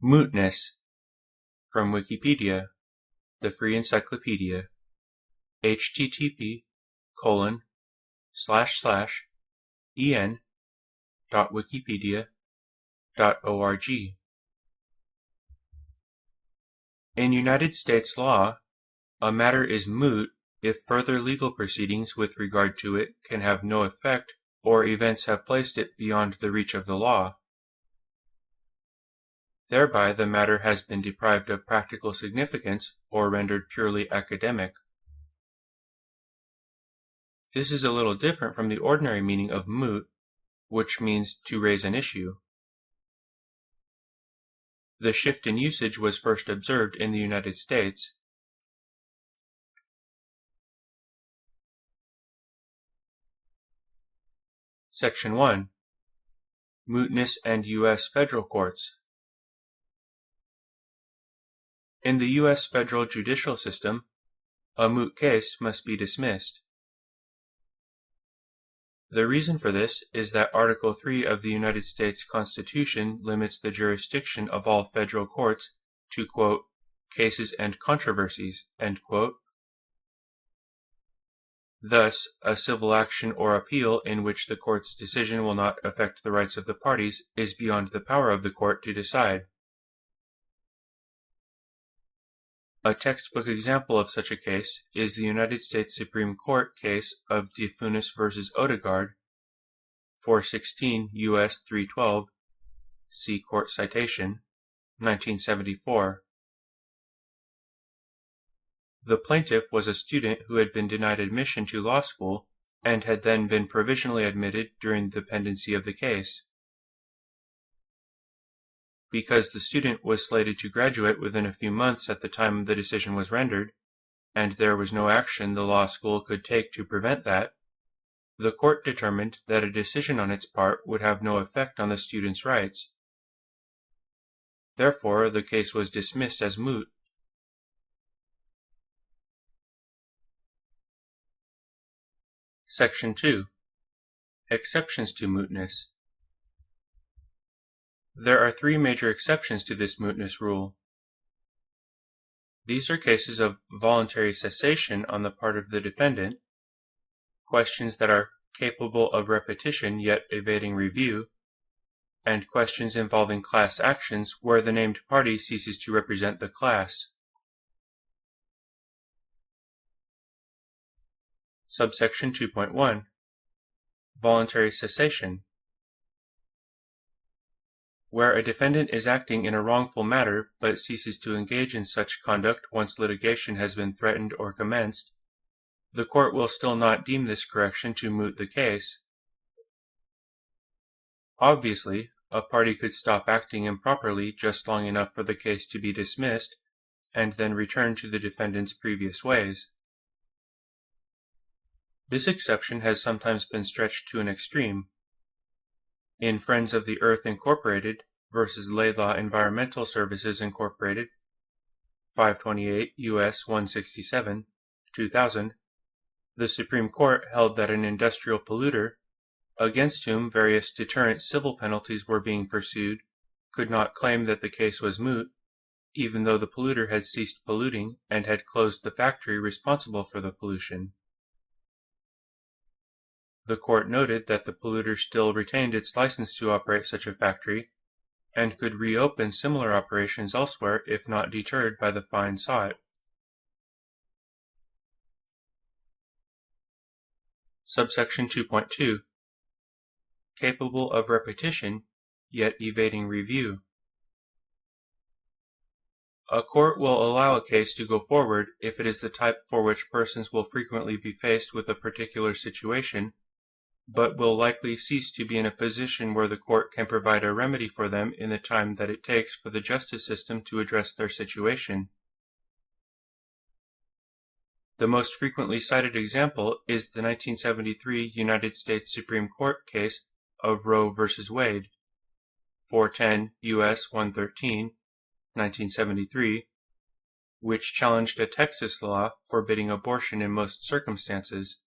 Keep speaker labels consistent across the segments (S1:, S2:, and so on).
S1: Mootness, from Wikipedia, the free encyclopedia, http://en.wikipedia.org. In United States law, a matter is moot if further legal proceedings with regard to it can have no effect or events have placed it beyond the reach of the law. Thereby the matter has been deprived of practical significance or rendered purely academic. This is a little different from the ordinary meaning of moot, which means to raise an issue. The shift in usage was first observed in the United States. Section 1. Mootness and U.S. Federal Courts. In the U.S. federal judicial system, a moot case must be dismissed. The reason for this is that Article 3 of the United States Constitution limits the jurisdiction of all federal courts to, quote, cases and controversies, end quote. Thus, a civil action or appeal in which the court's decision will not affect the rights of the parties is beyond the power of the court to decide. A textbook example of such a case is the United States Supreme Court case of DeFunis v. Odegaard, 416 U.S. 312, see court citation, 1974. The plaintiff was a student who had been denied admission to law school and had then been provisionally admitted during the pendency of the case. Because the student was slated to graduate within a few months at the time the decision was rendered, and there was no action the law school could take to prevent that, the court determined that a decision on its part would have no effect on the student's rights. Therefore, the case was dismissed as moot. Section 2. Exceptions to mootness. There are three major exceptions to this mootness rule. These are cases of voluntary cessation on the part of the defendant, questions that are capable of repetition yet evading review, and questions involving class actions where the named party ceases to represent the class. Subsection 2.1. Voluntary cessation. Where a defendant is acting in a wrongful matter but ceases to engage in such conduct once litigation has been threatened or commenced, the court will still not deem this correction to moot the case. Obviously, a party could stop acting improperly just long enough for the case to be dismissed, and then return to the defendant's previous ways. This exception has sometimes been stretched to an extreme. In Friends of the Earth Incorporated versus Laidlaw Environmental Services Incorporated, 528 U.S. 167, 2000, the Supreme Court held that an industrial polluter, against whom various deterrent civil penalties were being pursued, could not claim that the case was moot, even though the polluter had ceased polluting and had closed the factory responsible for the pollution. The court noted that the polluter still retained its license to operate such a factory, and could reopen similar operations elsewhere if not deterred by the fine sought. Subsection 2.2. Capable of repetition, yet evading review. A court will allow a case to go forward if it is the type for which persons will frequently be faced with a particular situation, but will likely cease to be in a position where the court can provide a remedy for them in the time that it takes for the justice system to address their situation. The most frequently cited example is the 1973 United States Supreme Court case of Roe v. Wade, 410 U.S. 113, 1973, which challenged a Texas law forbidding abortion in most circumstances.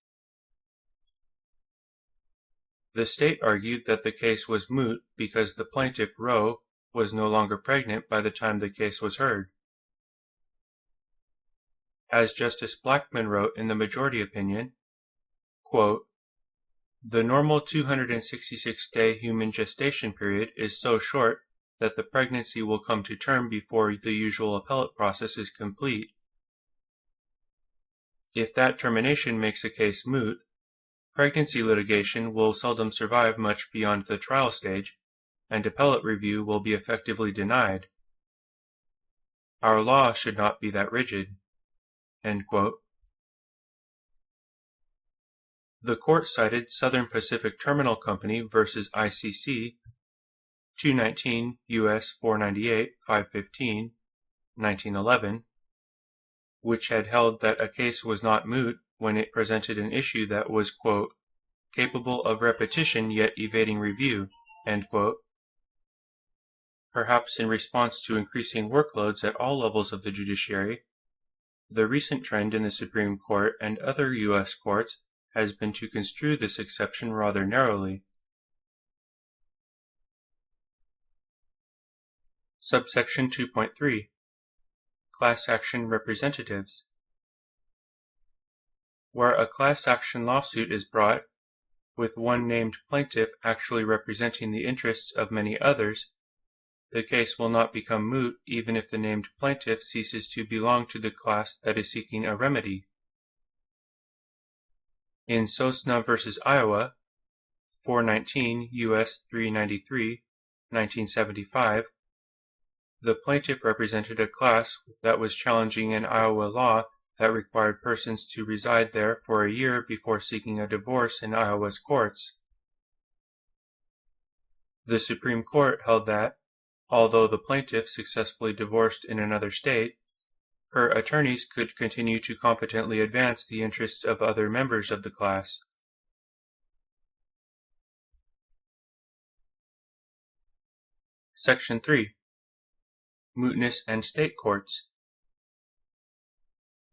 S1: The state argued that the case was moot because the plaintiff, Roe, was no longer pregnant by the time the case was heard. As Justice Blackmun wrote in the majority opinion, quote, "The normal 266-day human gestation period is so short that the pregnancy will come to term before the usual appellate process is complete. If that termination makes a case moot, pregnancy litigation will seldom survive much beyond the trial stage, and appellate review will be effectively denied. Our law should not be that rigid." End quote. The court cited Southern Pacific Terminal Company versus ICC, 219 U.S. 498, 515, 1911, which had held that a case was not moot when it presented an issue that was, quote, "capable of repetition yet evading review," end quote. Perhaps in response to increasing workloads at all levels of the judiciary, the recent trend in the Supreme Court and other U.S. courts has been to construe this exception rather narrowly. Subsection 2.3 Class Action Representatives. Where a class action lawsuit is brought, with one named plaintiff actually representing the interests of many others, the case will not become moot even if the named plaintiff ceases to belong to the class that is seeking a remedy. In Sosna v. Iowa, 419 U.S. 393, 1975, the plaintiff represented a class that was challenging an Iowa law that required persons to reside there for a year before seeking a divorce in Iowa's courts. The Supreme Court held that, although the plaintiff successfully divorced in another state, her attorneys could continue to competently advance the interests of other members of the class. Section 3. Mootness and State Courts.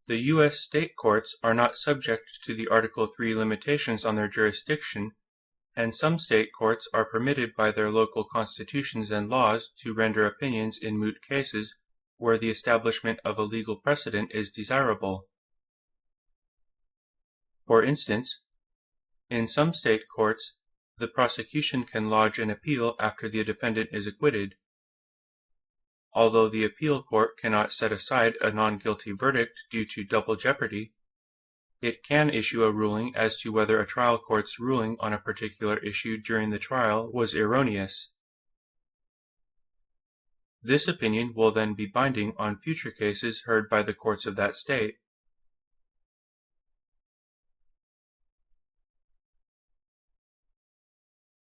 S1: The U.S. state courts are not subject to the Article 3 limitations on their jurisdiction, and some state courts are permitted by their local constitutions and laws to render opinions in moot cases where the establishment of a legal precedent is desirable. For instance, in some state courts, the prosecution can lodge an appeal after the defendant is acquitted. Although the appeal court cannot set aside a non-guilty verdict due to double jeopardy, it can issue a ruling as to whether a trial court's ruling on a particular issue during the trial was erroneous. This opinion will then be binding on future cases heard by the courts of that state.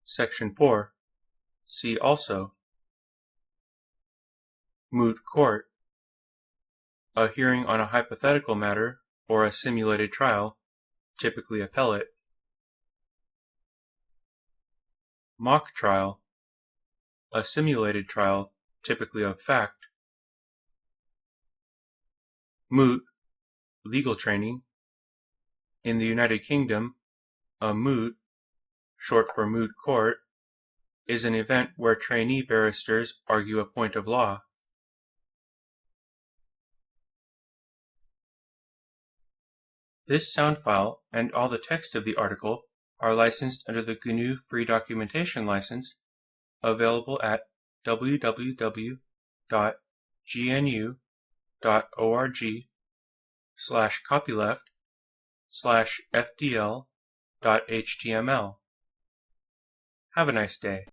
S1: Section 4. See also. Moot court. A hearing on a hypothetical matter or a simulated trial, typically appellate. Mock trial. A simulated trial, typically of fact. Moot, legal training. In the United Kingdom, a moot, short for moot court, is an event where trainee barristers argue a point of law. This sound file and all the text of the article are licensed under the GNU Free Documentation License, available at www.gnu.org/copyleft/fdl.html. Have a nice day.